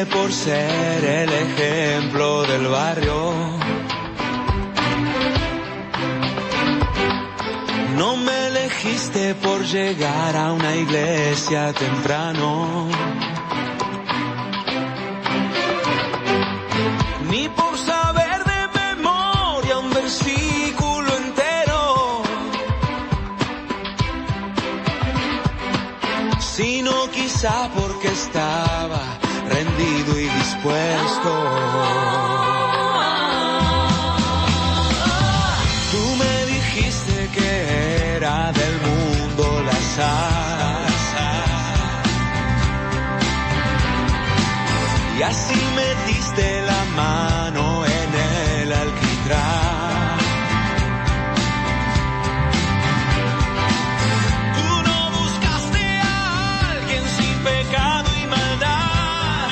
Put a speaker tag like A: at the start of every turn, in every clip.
A: elegiste por ser el ejemplo del barrio. No me elegiste por llegar a una iglesia temprano, ni por saber de memoria un versículo entero, sino quizá porque estaba rendido y dispuesto. Tú me dijiste que era del mundo la sal, y así metiste la mano en el alquitrán. Tú no buscaste a alguien sin pecado y maldad,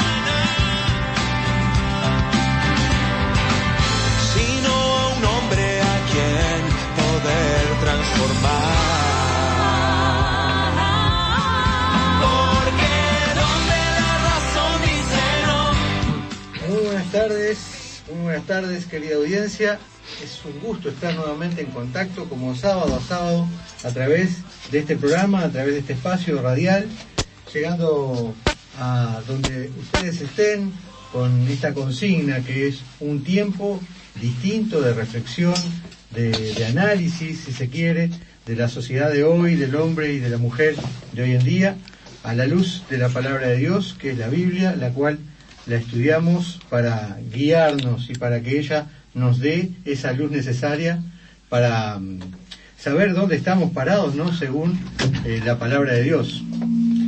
A: sino a un hombre a quien poder transformar. Porque donde la razón dice no.
B: Muy buenas tardes, querida audiencia. Es un gusto estar nuevamente en contacto como sábado a sábado a través de este programa, a través de este espacio radial, llegando a donde ustedes estén con esta consigna que es un tiempo distinto de reflexión, de análisis, si se quiere, de la sociedad de hoy, del hombre y de la mujer de hoy en día, a la luz de la palabra de Dios, que es la Biblia, la cual la estudiamos para guiarnos y para que ella nos dé esa luz necesaria para saber dónde estamos parados, ¿no? Según la palabra de Dios.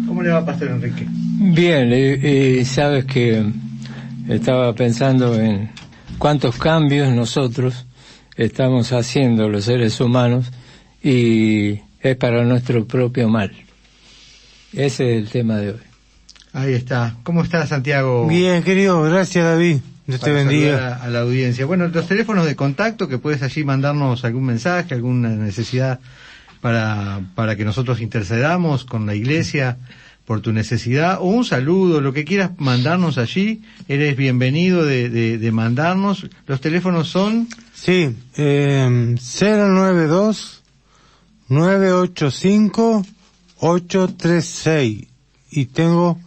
B: ¿Cómo le va, Pastor Enrique?
C: Bien, sabes que estaba pensando en cuántos cambios nosotros estamos haciendo los seres humanos y es para nuestro propio mal. Ese es el tema de hoy.
B: Ahí está. ¿Cómo está, Santiago?
D: Bien, querido, gracias, David. Dios te bendiga.
B: A la audiencia. Bueno, los teléfonos de contacto, que puedes allí mandarnos algún mensaje, alguna necesidad para que nosotros intercedamos con la iglesia por tu necesidad, o un saludo, lo que quieras mandarnos allí, eres bienvenido de mandarnos. Los teléfonos son...
D: Sí, 092-985-836 y tengo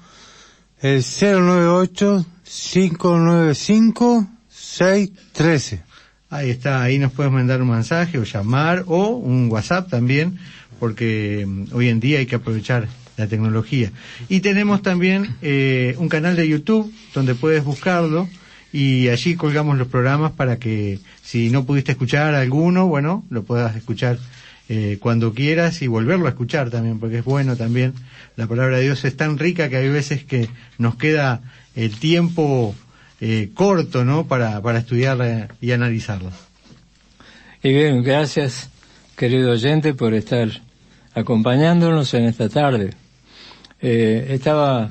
D: el 098-595-613.
B: Ahí está, ahí nos puedes mandar un mensaje o llamar o un WhatsApp también, porque hoy en día hay que aprovechar la tecnología. Y tenemos también un canal de YouTube donde puedes buscarlo y allí colgamos los programas para que si no pudiste escuchar alguno, bueno, lo puedas escuchar cuando quieras y volverlo a escuchar también, porque es bueno también. La palabra de Dios es tan rica que hay veces que nos queda el tiempo corto, ¿no? Para estudiarla y analizarla.
C: Y bien, gracias, querido oyente, por estar acompañándonos en esta tarde. Estaba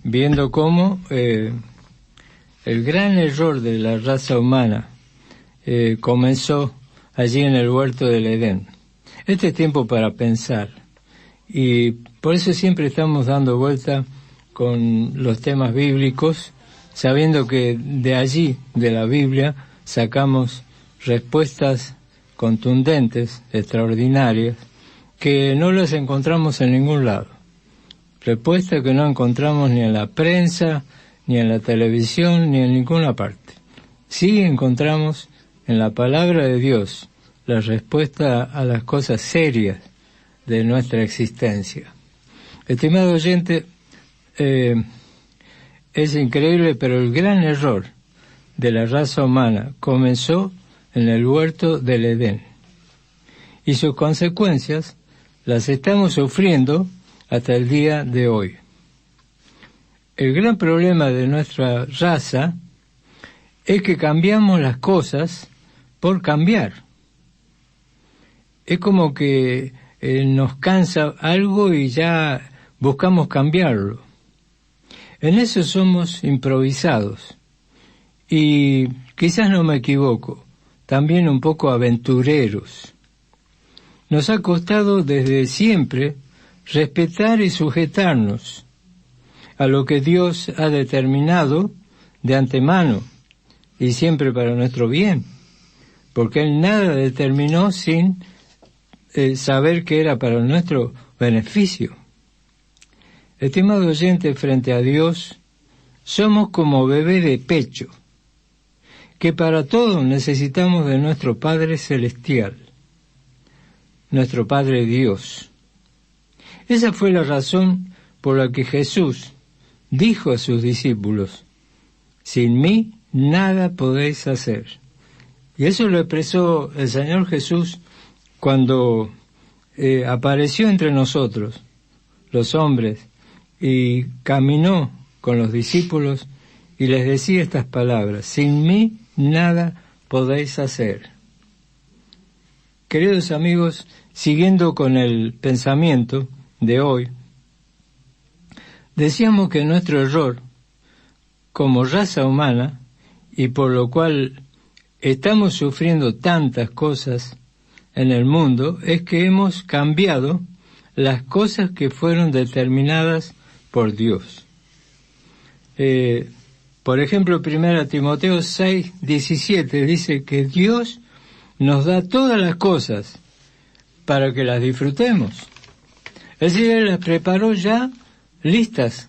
C: viendo cómo el gran error de la raza humana comenzó allí en el huerto del Edén. Este es tiempo para pensar, y por eso siempre estamos dando vuelta con los temas bíblicos, sabiendo que de allí, de la Biblia, sacamos respuestas contundentes, extraordinarias, que no las encontramos en ningún lado. Respuestas que no encontramos ni en la prensa, ni en la televisión, ni en ninguna parte. Sí encontramos en la palabra de Dios la respuesta a las cosas serias de nuestra existencia. Estimado oyente, es increíble, pero el gran error de la raza humana comenzó en el huerto del Edén. Y sus consecuencias las estamos sufriendo hasta el día de hoy. El gran problema de nuestra raza es que cambiamos las cosas por cambiar. Es como que nos cansa algo y ya buscamos cambiarlo. En eso somos improvisados. Y quizás no me equivoco, también un poco aventureros. Nos ha costado desde siempre respetar y sujetarnos a lo que Dios ha determinado de antemano y siempre para nuestro bien, porque Él nada determinó sin saber que era para nuestro beneficio. Estimado oyente, frente a Dios, somos como bebé de pecho, que para todo necesitamos de nuestro Padre Celestial, nuestro Padre Dios. Esa fue la razón por la que Jesús dijo a sus discípulos: sin mí nada podéis hacer. Y eso lo expresó el Señor Jesús cuando apareció entre nosotros, los hombres, y caminó con los discípulos y les decía estas palabras: sin mí nada podéis hacer. Queridos amigos, siguiendo con el pensamiento de hoy, decíamos que nuestro error como raza humana, y por lo cual estamos sufriendo tantas cosas en el mundo, es que hemos cambiado las cosas que fueron determinadas por Dios. Por ejemplo, 1 Timoteo 6:17 dice que Dios nos da todas las cosas para que las disfrutemos. Es decir, Él las preparó ya listas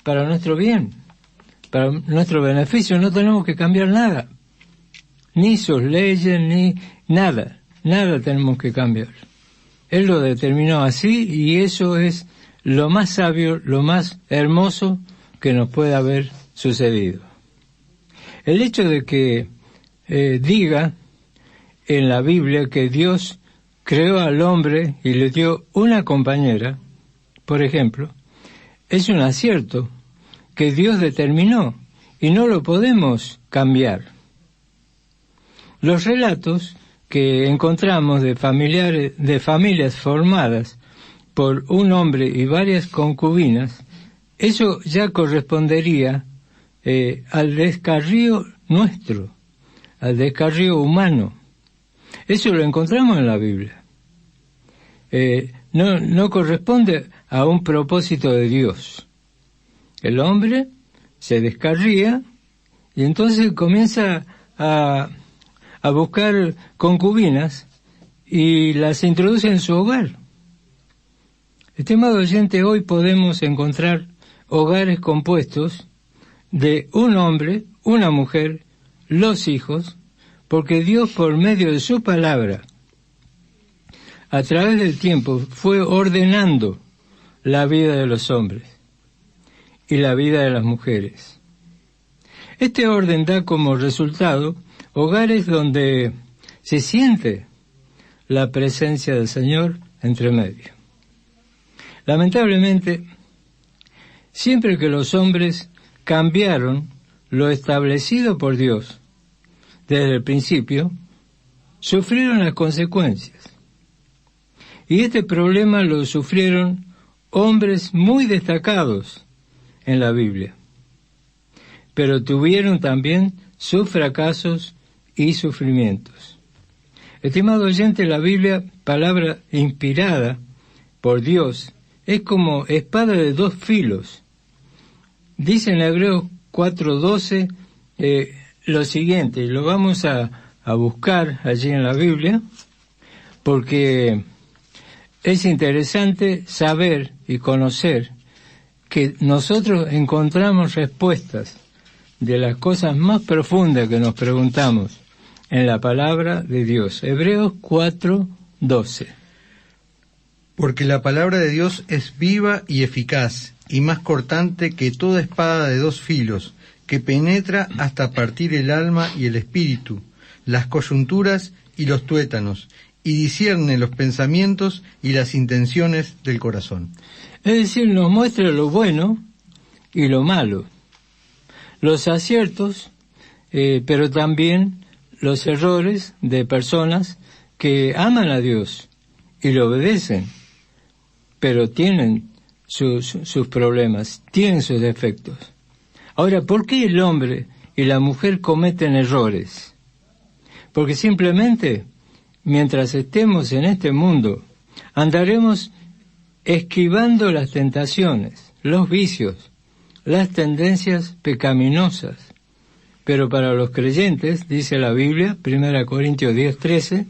C: para nuestro bien, para nuestro beneficio. No tenemos que cambiar nada, ni sus leyes, ni nada tenemos que cambiar. Él lo determinó así, y eso es lo más sabio, lo más hermoso que nos puede haber sucedido. El hecho de que diga en la Biblia que Dios creó al hombre y le dio una compañera, por ejemplo, es un acierto que Dios determinó y no lo podemos cambiar. Los relatos que encontramos de familias formadas por un hombre y varias concubinas, eso ya correspondería al descarrío nuestro, al descarrío humano. Eso lo encontramos en la Biblia. No corresponde a un propósito de Dios. El hombre se descarría y entonces comienza a buscar concubinas y las introduce en su hogar. Estimado oyente, hoy podemos encontrar hogares compuestos de un hombre, una mujer, los hijos, porque Dios, por medio de su palabra, a través del tiempo, fue ordenando la vida de los hombres y la vida de las mujeres. Este orden da como resultado hogares donde se siente la presencia del Señor entre medio. Lamentablemente, siempre que los hombres cambiaron lo establecido por Dios desde el principio, sufrieron las consecuencias. Y este problema lo sufrieron hombres muy destacados en la Biblia, pero tuvieron también sus fracasos y sufrimientos. Estimado oyente, la Biblia, palabra inspirada por Dios, es como espada de dos filos. Dice en Hebreos 4:12 lo siguiente, lo vamos a buscar allí en la Biblia, porque es interesante saber y conocer que nosotros encontramos respuestas de las cosas más profundas que nos preguntamos en la palabra de Dios. Hebreos 4:12.
B: Porque la palabra de Dios es viva y eficaz, y más cortante que toda espada de dos filos, que penetra hasta partir el alma y el espíritu, las coyunturas y los tuétanos, y discierne los pensamientos y las intenciones del corazón.
C: Es decir, nos muestra lo bueno y lo malo, los aciertos, pero también los errores de personas que aman a Dios y lo obedecen, pero tienen sus problemas, tienen sus defectos. Ahora, ¿por qué el hombre y la mujer cometen errores? Porque simplemente, mientras estemos en este mundo, andaremos esquivando las tentaciones, los vicios, las tendencias pecaminosas. Pero para los creyentes, dice la Biblia, 1 Corintios 10:13,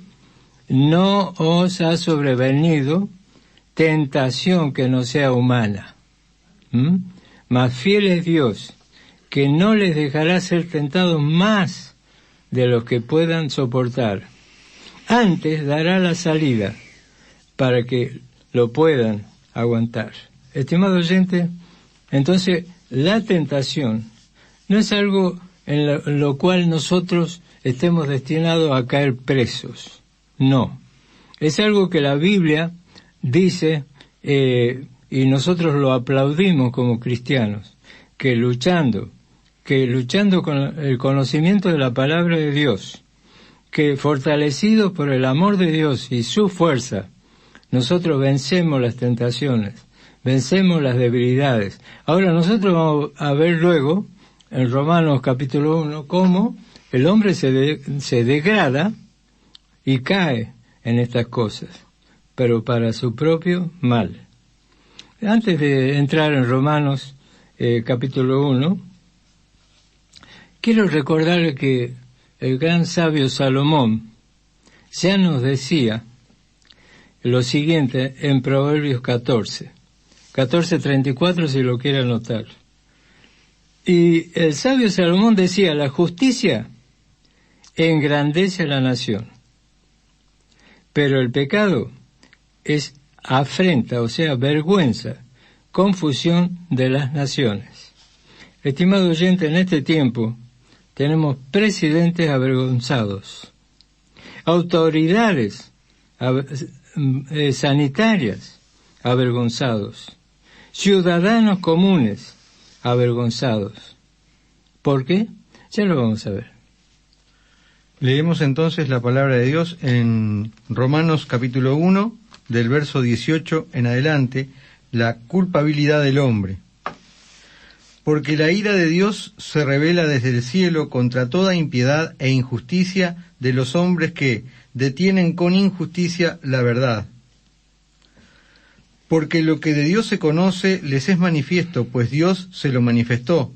C: no os ha sobrevenido tentación que no sea humana. Mas fiel es Dios, que no les dejará ser tentados más de los que puedan soportar. Antes dará la salida para que lo puedan aguantar. Estimado oyente, entonces la tentación no es algo en lo cual nosotros estemos destinados a caer presos. No. Es algo que la Biblia dice, y nosotros lo aplaudimos como cristianos, que luchando con el conocimiento de la palabra de Dios, que fortalecidos por el amor de Dios y su fuerza, nosotros vencemos las tentaciones, vencemos las debilidades. Ahora nosotros vamos a ver luego, en Romanos capítulo 1, cómo el hombre se degrada y cae en estas cosas, pero para su propio mal. Antes de entrar en Romanos capítulo 1, quiero recordarle que el gran sabio Salomón ya nos decía lo siguiente en Proverbios 14:34, si lo quiere anotar. Y el sabio Salomón decía, la justicia engrandece a la nación, pero el pecado es afrenta, o sea, vergüenza, confusión de las naciones. Estimado oyente, en este tiempo tenemos presidentes avergonzados, autoridades sanitarias avergonzados, ciudadanos comunes avergonzados. ¿Por qué? Ya lo vamos a ver.
B: Leemos entonces la palabra de Dios en Romanos capítulo 1, del verso 18 en adelante, la culpabilidad del hombre. Porque la ira de Dios se revela desde el cielo contra toda impiedad e injusticia de los hombres que detienen con injusticia la verdad. Porque lo que de Dios se conoce les es manifiesto, pues Dios se lo manifestó.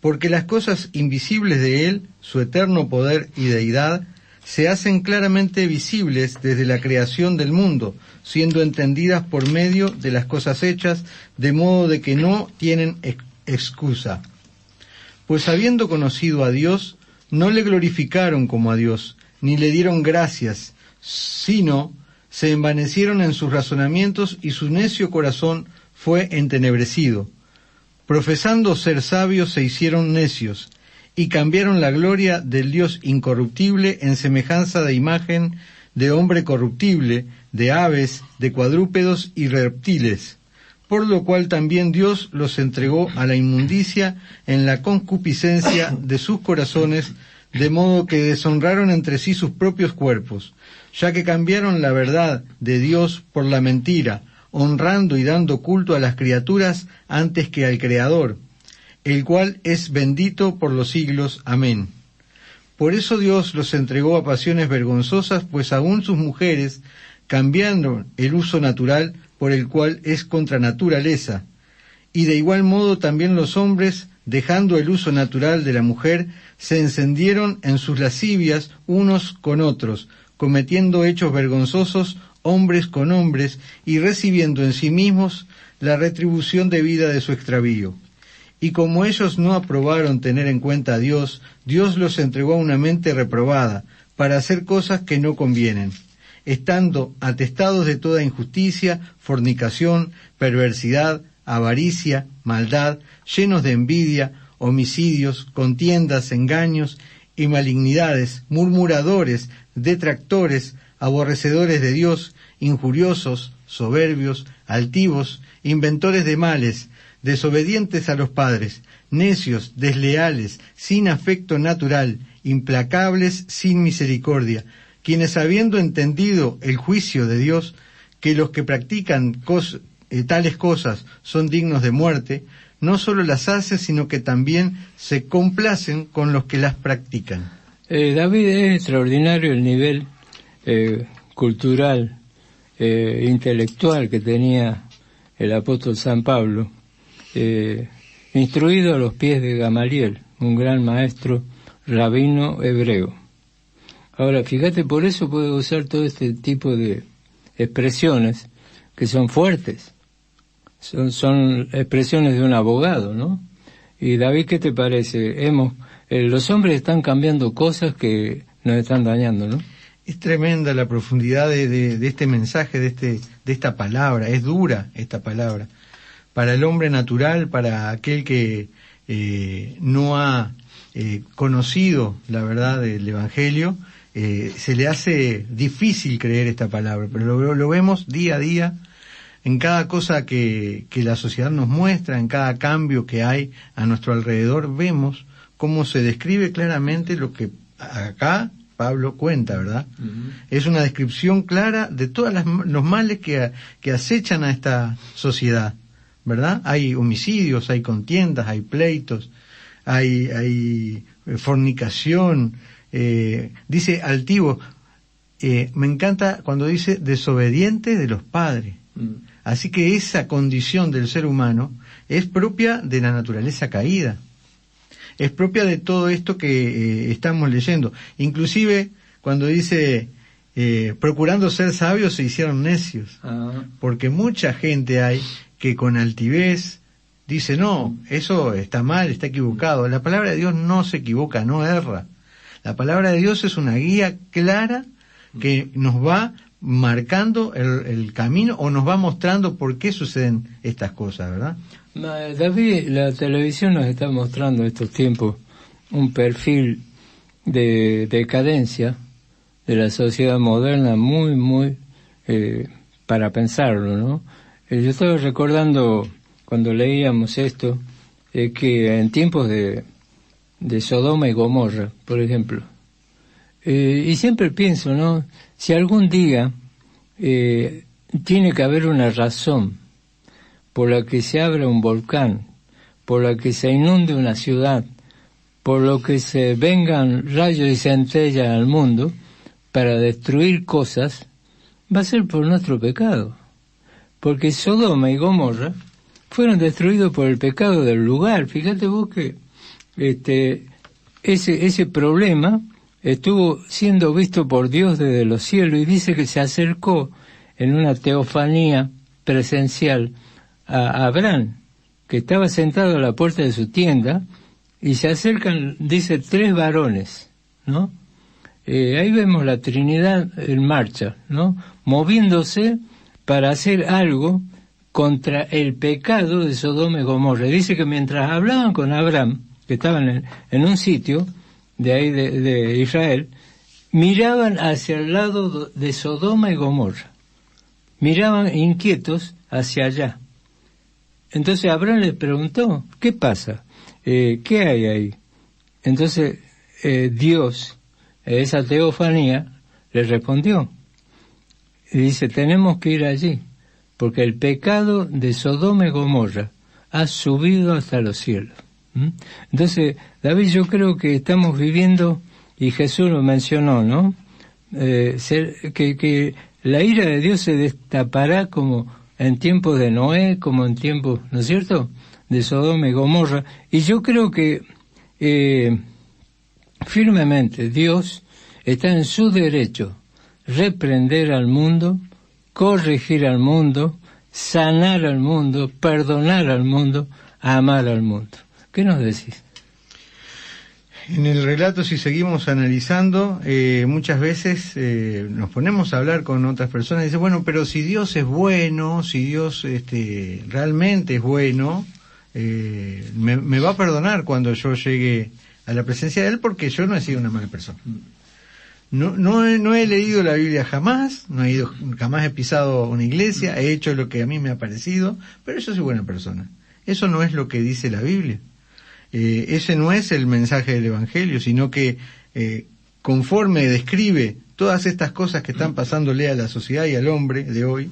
B: Porque las cosas invisibles de Él, su eterno poder y deidad, se hacen claramente visibles desde la creación del mundo, siendo entendidas por medio de las cosas hechas, de modo de que no tienen excusa. Pues habiendo conocido a Dios, no le glorificaron como a Dios, ni le dieron gracias, sino se envanecieron en sus razonamientos y su necio corazón fue entenebrecido. Profesando ser sabios se hicieron necios, y cambiaron la gloria del Dios incorruptible en semejanza de imagen de hombre corruptible, de aves, de cuadrúpedos y reptiles, por lo cual también Dios los entregó a la inmundicia en la concupiscencia de sus corazones, de modo que deshonraron entre sí sus propios cuerpos, ya que cambiaron la verdad de Dios por la mentira, honrando y dando culto a las criaturas antes que al Creador, el cual es bendito por los siglos. Amén. Por eso Dios los entregó a pasiones vergonzosas, pues aún sus mujeres cambiaron el uso natural por el cual es contra naturaleza, y de igual modo también los hombres, dejando el uso natural de la mujer, se encendieron en sus lascivias unos con otros, cometiendo hechos vergonzosos hombres con hombres, y recibiendo en sí mismos la retribución debida de su extravío. Y como ellos no aprobaron tener en cuenta a Dios, Dios los entregó a una mente reprobada, para hacer cosas que no convienen, estando atestados de toda injusticia, fornicación, perversidad, avaricia, maldad, llenos de envidia, homicidios, contiendas, engaños y malignidades, murmuradores, detractores, aborrecedores de Dios, injuriosos, soberbios, altivos, inventores de males, desobedientes a los padres, necios, desleales, sin afecto natural, implacables, sin misericordia, quienes habiendo entendido el juicio de Dios, que los que practican tales cosas son dignos de muerte, no solo las hace, sino que también se complacen con los que las practican.
C: David, es extraordinario el nivel cultural, intelectual que tenía el apóstol San Pablo. instruido a los pies de Gamaliel, un gran maestro rabino hebreo. Ahora, fíjate, por eso puedo usar todo este tipo de expresiones que son fuertes. Son expresiones de un abogado, ¿no? Y David, ¿qué te parece? Los hombres están cambiando cosas que nos están dañando, ¿no?
B: Es tremenda la profundidad de este mensaje, de esta palabra. Es dura esta palabra. Para el hombre natural, para aquel que no ha conocido la verdad del Evangelio, se le hace difícil creer esta palabra, pero lo vemos día a día en cada cosa que la sociedad nos muestra, en cada cambio que hay a nuestro alrededor, vemos cómo se describe claramente lo que acá Pablo cuenta, ¿verdad? Uh-huh. Es una descripción clara de todos los males que acechan a esta sociedad, ¿verdad? Hay homicidios, hay contiendas, hay pleitos, hay fornicación, dice altivo, me encanta cuando dice desobediente de los padres. Así que esa condición del ser humano es propia de la naturaleza caída, es propia de todo esto que estamos leyendo. Inclusive cuando dice procurando ser sabios se hicieron necios, porque mucha gente hay que con altivez dice no, eso está mal, está equivocado. La palabra de Dios no se equivoca, no erra. La palabra de Dios es una guía clara que nos va marcando el camino o nos va mostrando por qué suceden estas cosas, ¿verdad?
C: David, la televisión nos está mostrando en estos tiempos un perfil de decadencia de la sociedad moderna muy para pensarlo, ¿no? Yo estaba recordando cuando leíamos esto que en tiempos de Sodoma y Gomorra, por ejemplo, y siempre pienso, ¿no? Si algún día tiene que haber una razón por la que se abra un volcán, por la que se inunde una ciudad, por lo que se vengan rayos y centellas al mundo para destruir cosas, va a ser por nuestro pecado. Porque Sodoma y Gomorra fueron destruidos por el pecado del lugar. Fíjate vos que ese problema estuvo siendo visto por Dios desde los cielos, y dice que se acercó en una teofanía presencial a Abraham, que estaba sentado a la puerta de su tienda, y se acercan, dice, 3 varones, ¿no? Ahí vemos la Trinidad en marcha, ¿no? Moviéndose para hacer algo contra el pecado de Sodoma y Gomorra. Dice que mientras hablaban con Abraham, que estaban en un sitio de ahí de Israel, miraban hacia el lado de Sodoma y Gomorra. Miraban inquietos hacia allá. Entonces Abraham les preguntó, ¿qué pasa? ¿Qué hay ahí? Entonces Dios, esa teofanía, le respondió. Y dice, tenemos que ir allí, porque el pecado de Sodoma y Gomorra ha subido hasta los cielos. Entonces, David, yo creo que estamos viviendo, y Jesús lo mencionó, ¿no? Que la ira de Dios se destapará como en tiempos de Noé, como en tiempos, ¿no es cierto?, de Sodoma y Gomorra. Y yo creo que firmemente Dios está en su derecho reprender al mundo, corregir al mundo, sanar al mundo, perdonar al mundo, amar al mundo. ¿Qué nos decís?
B: En el relato, si seguimos analizando, muchas veces nos ponemos a hablar con otras personas y dicen, bueno, pero si Dios es bueno, si Dios realmente es bueno, me va a perdonar cuando yo llegue a la presencia de Él, porque yo no he sido una mala persona. No he leído la Biblia jamás, jamás he pisado una iglesia, he hecho lo que a mí me ha parecido, pero yo soy buena persona. Eso no es lo que dice la Biblia. Ese no es el mensaje del Evangelio, sino que conforme describe todas estas cosas que están pasándole a la sociedad y al hombre de hoy,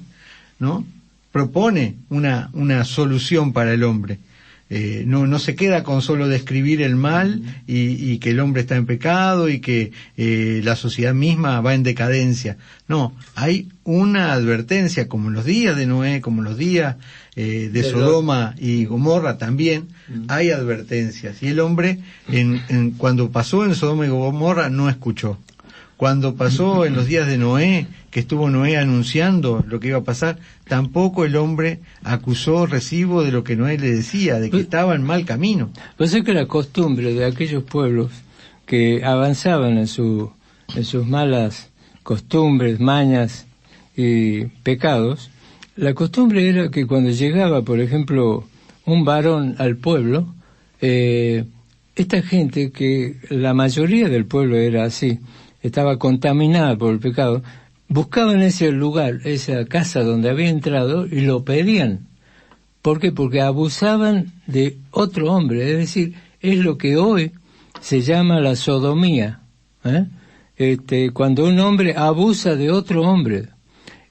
B: ¿no? Propone una solución para el hombre. no se queda con solo describir el mal y que el hombre está en pecado y que la sociedad misma va en decadencia. No, hay una advertencia, como en los días de Noé, como en los días de Sodoma y Gomorra también, hay advertencias. Y el hombre, cuando pasó en Sodoma y Gomorra, no escuchó. Cuando pasó en los días de Noé, que estuvo Noé anunciando lo que iba a pasar, tampoco el hombre acusó recibo de lo que Noé le decía, de que estaba en mal camino.
C: Pues es que la costumbre de aquellos pueblos que avanzaban en sus malas costumbres, mañas y pecados, la costumbre era que cuando llegaba, por ejemplo, un varón al pueblo, esta gente, que la mayoría del pueblo era así, estaba contaminada por el pecado, buscaban ese lugar, esa casa donde había entrado y lo pedían. ¿Por qué? Porque abusaban de otro hombre, es decir, es lo que hoy se llama la sodomía, cuando un hombre abusa de otro hombre.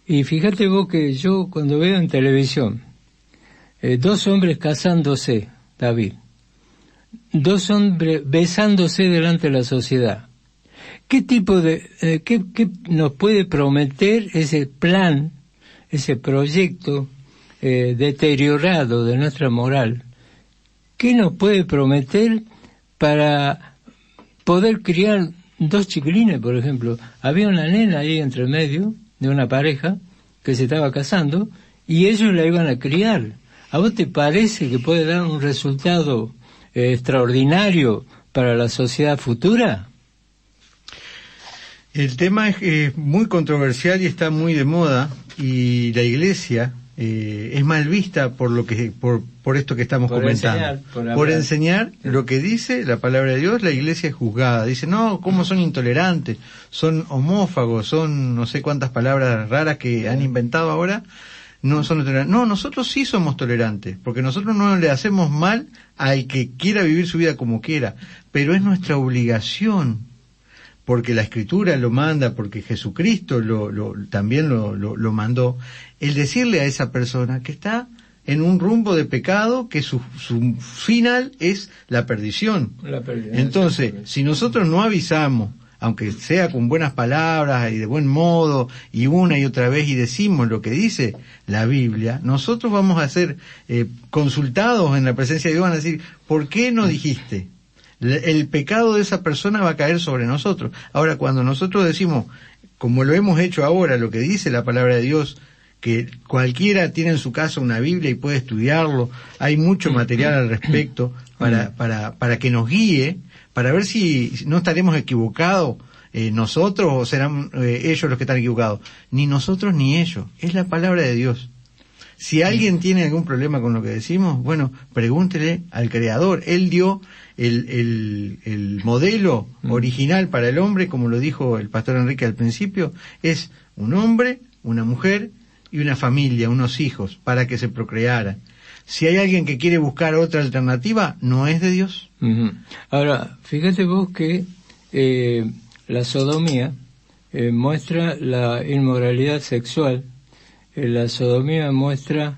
C: Y fíjate vos que yo cuando veo en televisión, 2 hombres casándose, David, 2 hombres besándose delante de la sociedad, ¿qué tipo de, qué nos puede prometer ese plan, ese proyecto deteriorado de nuestra moral? ¿Qué nos puede prometer para poder criar 2 chiquilines, por ejemplo? Había una nena ahí entre medio de una pareja que se estaba casando y ellos la iban a criar. ¿A vos te parece que puede dar un resultado extraordinario para la sociedad futura?
B: El tema es muy controversial y está muy de moda, y la Iglesia es mal vista por esto que estamos comentando. Por enseñar lo que dice la palabra de Dios. La Iglesia es juzgada. Dice, no, cómo son intolerantes, son homófagos, son no sé cuántas palabras raras que han inventado ahora. No son tolerantes. No, nosotros sí somos tolerantes, porque nosotros no le hacemos mal al que quiera vivir su vida como quiera, pero es nuestra obligación, porque la Escritura lo manda, porque Jesucristo también lo mandó, el decirle a esa persona que está en un rumbo de pecado, que su final es la perdición. Entonces, si nosotros no avisamos, aunque sea con buenas palabras y de buen modo, y una y otra vez, y decimos lo que dice la Biblia, nosotros vamos a ser consultados en la presencia de Dios, van a decir, ¿por qué no dijiste? El pecado de esa persona va a caer sobre nosotros. Ahora, cuando nosotros decimos, como lo hemos hecho ahora, lo que dice la palabra de Dios, que cualquiera tiene en su casa una Biblia y puede estudiarlo, hay mucho material al respecto para que nos guíe, para ver si no estaremos equivocados nosotros o serán ellos los que están equivocados. Ni nosotros ni ellos, es la palabra de Dios. Si alguien tiene algún problema con lo que decimos, bueno, pregúntele al Creador. Él dio el modelo original para el hombre, como lo dijo el pastor Enrique al principio, es un hombre, una mujer y una familia, unos hijos, para que se procrearan. Si hay alguien que quiere buscar otra alternativa, no es de Dios.
C: Ahora, fíjate vos que la sodomía muestra la inmoralidad sexual. La sodomía muestra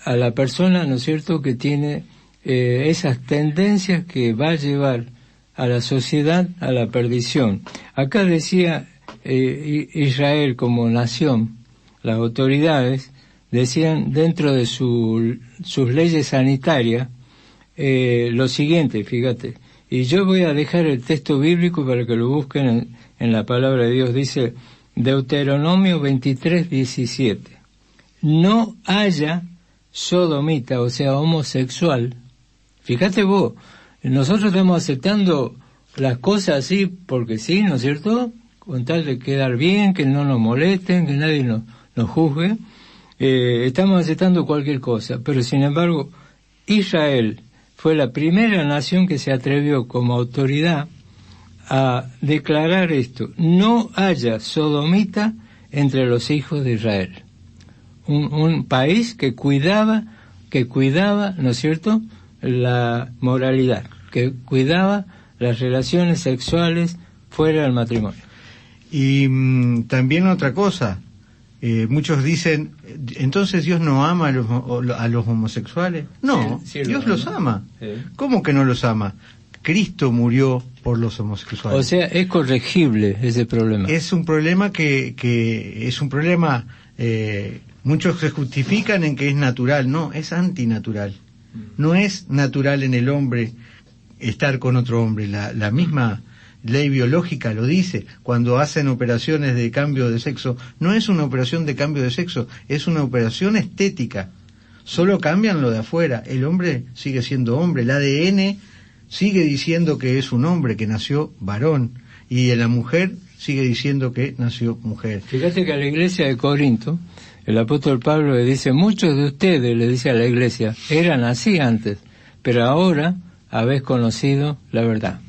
C: a la persona, ¿no es cierto?, que tiene esas tendencias que va a llevar a la sociedad a la perdición. Acá decía Israel como nación, las autoridades decían dentro de sus leyes sanitarias lo siguiente, fíjate, y yo voy a dejar el texto bíblico para que lo busquen en la palabra de Dios. Dice Deuteronomio 23:17, no haya sodomita, o sea, homosexual. Fíjate vos, nosotros estamos aceptando las cosas así porque sí, ¿no es cierto?, con tal de quedar bien, que no nos molesten, que nadie nos juzgue. Estamos aceptando cualquier cosa, pero sin embargo Israel fue la primera nación que se atrevió como autoridad a declarar esto: no haya sodomita entre los hijos de Israel. Un país que cuidaba, ¿no es cierto?, la moralidad, que cuidaba las relaciones sexuales fuera del matrimonio.
B: Y también otra cosa, muchos dicen, entonces Dios no ama a los homosexuales. No, sí, Dios los ama. Sí. ¿Cómo que no los ama? Cristo murió por los homosexuales.
C: O sea, es corregible ese problema.
B: Es un problema que es un problema, muchos se justifican en que es natural. No, es antinatural. No es natural en el hombre estar con otro hombre. La misma ley biológica lo dice. Cuando hacen operaciones de cambio de sexo, no es una operación de cambio de sexo, es una operación estética. Solo cambian lo de afuera. El hombre sigue siendo hombre. El ADN sigue diciendo que es un hombre, que nació varón. Y la mujer sigue diciendo que nació mujer.
C: Fíjate que a la iglesia de Corinto, el apóstol Pablo le dice, muchos de ustedes, le dice a la iglesia, eran así antes, pero ahora habéis conocido la verdad.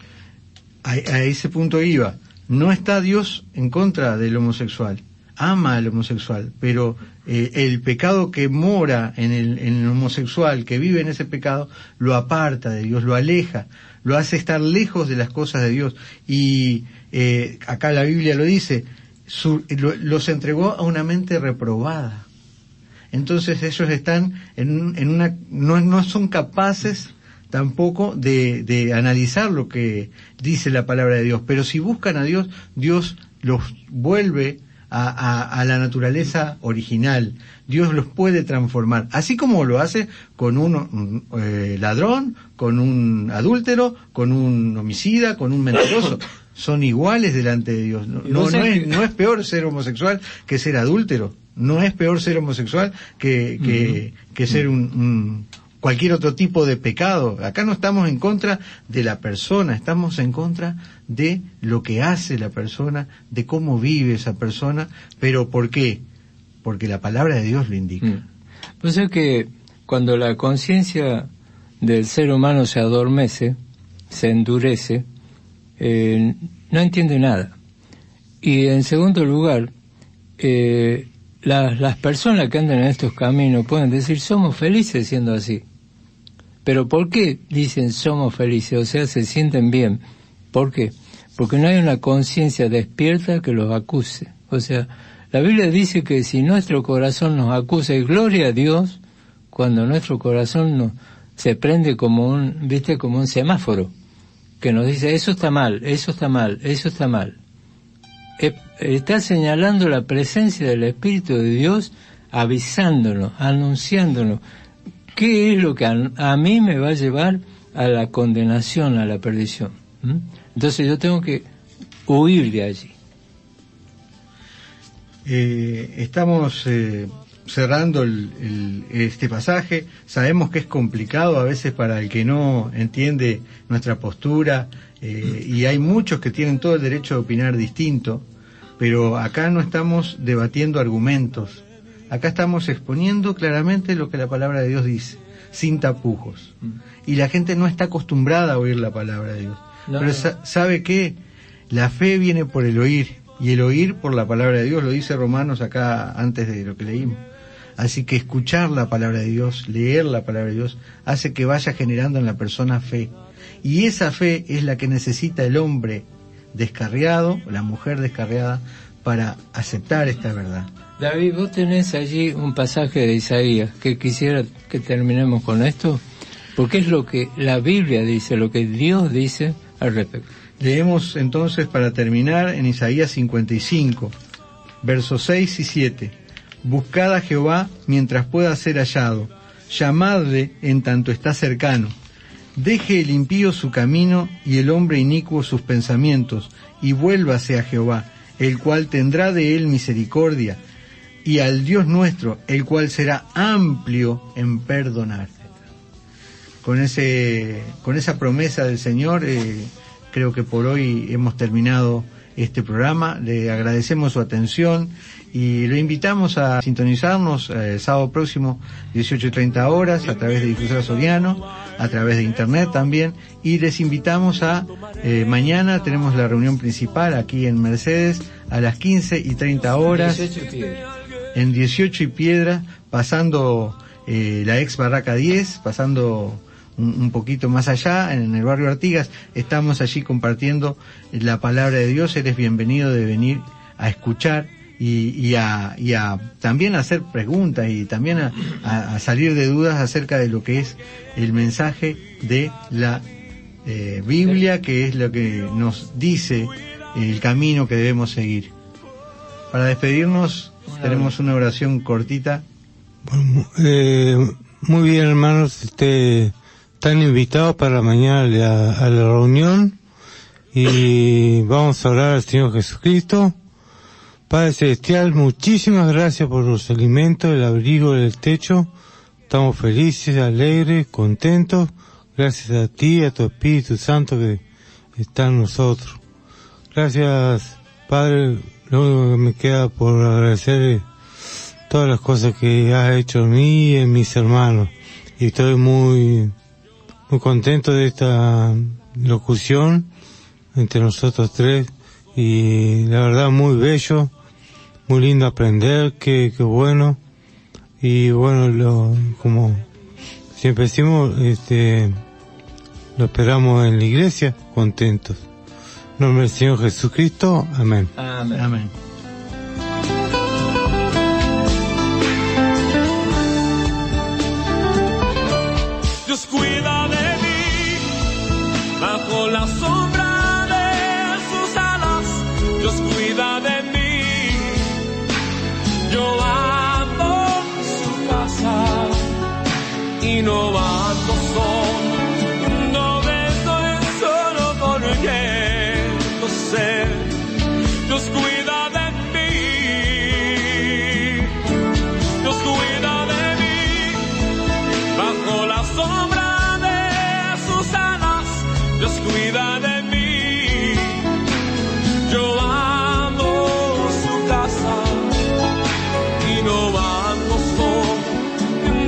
B: A ese punto iba. No está Dios en contra del homosexual, ama al homosexual, pero el pecado que mora en el homosexual, que vive en ese pecado, lo aparta de Dios, lo aleja, lo hace estar lejos de las cosas de Dios. Y acá la Biblia lo dice, los entregó a una mente reprobada. Entonces ellos están en una, no son capaces tampoco de analizar lo que dice la palabra de Dios, pero si buscan a Dios, Dios los vuelve a la naturaleza original. Dios los puede transformar, así como lo hace con un ladrón, con un adúltero, con un homicida, con un mentiroso. Son iguales delante de Dios. No es peor ser homosexual que ser adúltero. No es peor ser homosexual que ser un cualquier otro tipo de pecado. Acá no estamos en contra de la persona, estamos en contra de lo que hace la persona, de cómo vive esa persona. ¿Pero por qué? Porque la palabra de Dios lo indica.
C: Pues es que cuando la conciencia del ser humano se adormece, se endurece, no entiende nada. Y en segundo lugar, las personas que andan en estos caminos pueden decir, somos felices siendo así. Pero ¿por qué dicen somos felices? O sea, se sienten bien. ¿Por qué? Porque no hay una conciencia despierta que los acuse. O sea, la Biblia dice que si nuestro corazón nos acusa, y gloria a Dios, cuando nuestro corazón se prende como un semáforo, que nos dice, eso está mal, eso está mal, eso está mal. Está señalando la presencia del Espíritu de Dios, avisándonos, anunciándonos, ¿qué es lo que a mí me va a llevar a la condenación, a la perdición? Entonces yo tengo que huir de allí.
B: Estamos cerrando este pasaje. Sabemos que es complicado a veces para el que no entiende nuestra postura, y hay muchos que tienen todo el derecho de opinar distinto, pero acá no estamos debatiendo argumentos. Acá estamos exponiendo claramente lo que la palabra de Dios dice, sin tapujos. Y la gente no está acostumbrada a oír la palabra de Dios. Pero ¿sabe qué? La fe viene por el oír, y el oír por la palabra de Dios, lo dice Romanos acá antes de lo que leímos. Así que escuchar la palabra de Dios, leer la palabra de Dios, hace que vaya generando en la persona fe. Y esa fe es la que necesita el hombre descarriado, la mujer descarriada, para aceptar esta verdad.
C: David, vos tenés allí un pasaje de Isaías que quisiera que terminemos con esto, porque es lo que la Biblia dice, lo que Dios dice al respecto.
B: Leemos entonces para terminar en Isaías 55, versos 6 y 7. Buscad a Jehová mientras pueda ser hallado, llamadle en tanto está cercano. Deje el impío su camino y el hombre inicuo sus pensamientos, y vuélvase a Jehová, el cual tendrá de él misericordia, y al Dios nuestro, el cual será amplio en perdonar. Con esa promesa del Señor, creo que por hoy hemos terminado este programa. Le agradecemos su atención y lo invitamos a sintonizarnos sábado próximo 18:30 horas a través de Difusora Soriano, a través de internet también, y les invitamos a mañana tenemos la reunión principal aquí en Mercedes a las 15:30 horas en 18 y Piedra, pasando la ex Barraca 10, pasando un poquito más allá, en el barrio Artigas. Estamos allí compartiendo la palabra de Dios. Eres bienvenido de venir a escuchar y a también hacer preguntas y también a salir de dudas acerca de lo que es el mensaje de la Biblia, que es lo que nos dice el camino que debemos seguir. Para despedirnos tenemos una oración cortita.
D: Muy bien, hermanos, están invitados para mañana a la reunión y vamos a orar al Señor Jesucristo. Padre Celestial, muchísimas gracias por los alimentos, el abrigo, el techo. Estamos felices, alegres, contentos. Gracias a ti, a tu Espíritu Santo que está en nosotros. Gracias, Padre. Lo único que me queda por agradecer es todas las cosas que has hecho en mí y en mis hermanos. Y estoy muy contento de esta locución entre nosotros tres. Y la verdad, muy bello, muy lindo aprender, qué bueno. Y bueno, como siempre decimos, lo esperamos en la iglesia, contentos. En nombre del Señor Jesucristo, amén.
C: Amén.
B: Amén.
A: Dios cuida de mí bajo la sombra de sus alas. Dios cuida de mí. Yo ando en su casa y no ando solo. No estoy solo porque lo sé. Dios cuida de mí. Dios cuida de mí bajo la sombra de sus alas. Dios cuida de mí. Yo amo su casa y no ando solo.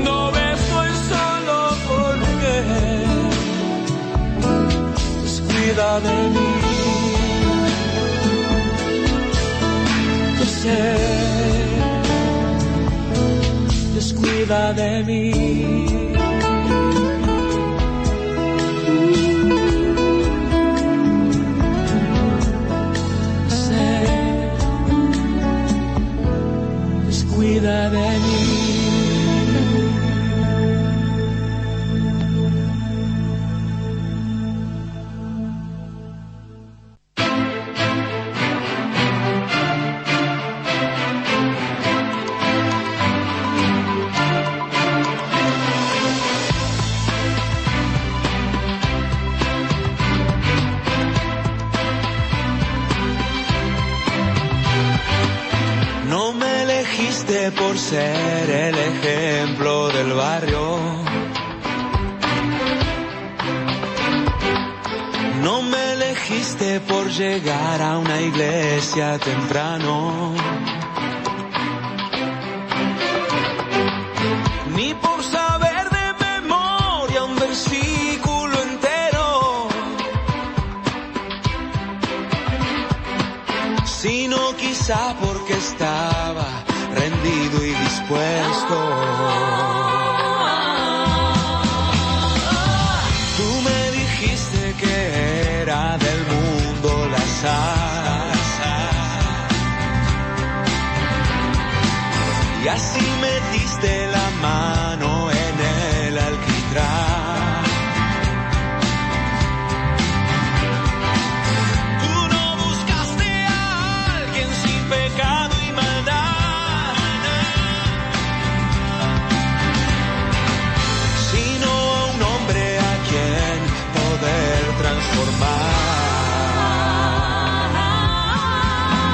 A: No estoy solo porque Dios cuida de mí. Yo sé, Dios cuida de mí. Cuida de mí. Por ser el ejemplo del barrio, no me elegiste por llegar a una iglesia temprano, ni por saber de memoria un versículo entero, sino quizá porque estaba rendido y dispuesto. Tú me dijiste que era del mundo la sal, y así metiste la mano en el alquitrán. Tú no buscaste a alguien sin pecado y maldad, sino a un hombre a quien poder transformar.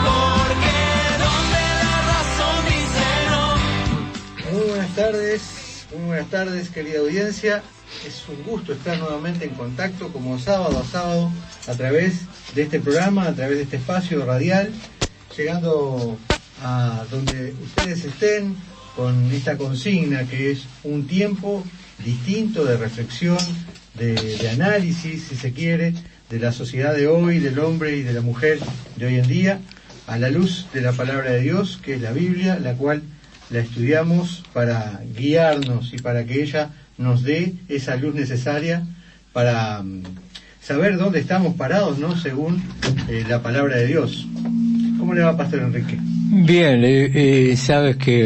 A: Porque donde la razón dice no.
B: Muy buenas tardes, querida audiencia. Es un gusto estar nuevamente en contacto como sábado a sábado a través de este programa, a través de este espacio radial, llegando a donde ustedes estén con esta consigna que es un tiempo distinto de reflexión, de análisis, si se quiere, de la sociedad de hoy, del hombre y de la mujer de hoy en día, a la luz de la palabra de Dios, que es la Biblia, la cual la estudiamos para guiarnos y para que ella nos dé esa luz necesaria para saber dónde estamos parados, ¿no? Según la palabra de Dios. ¿Cómo le va, Pastor Enrique?
C: Bien, sabes que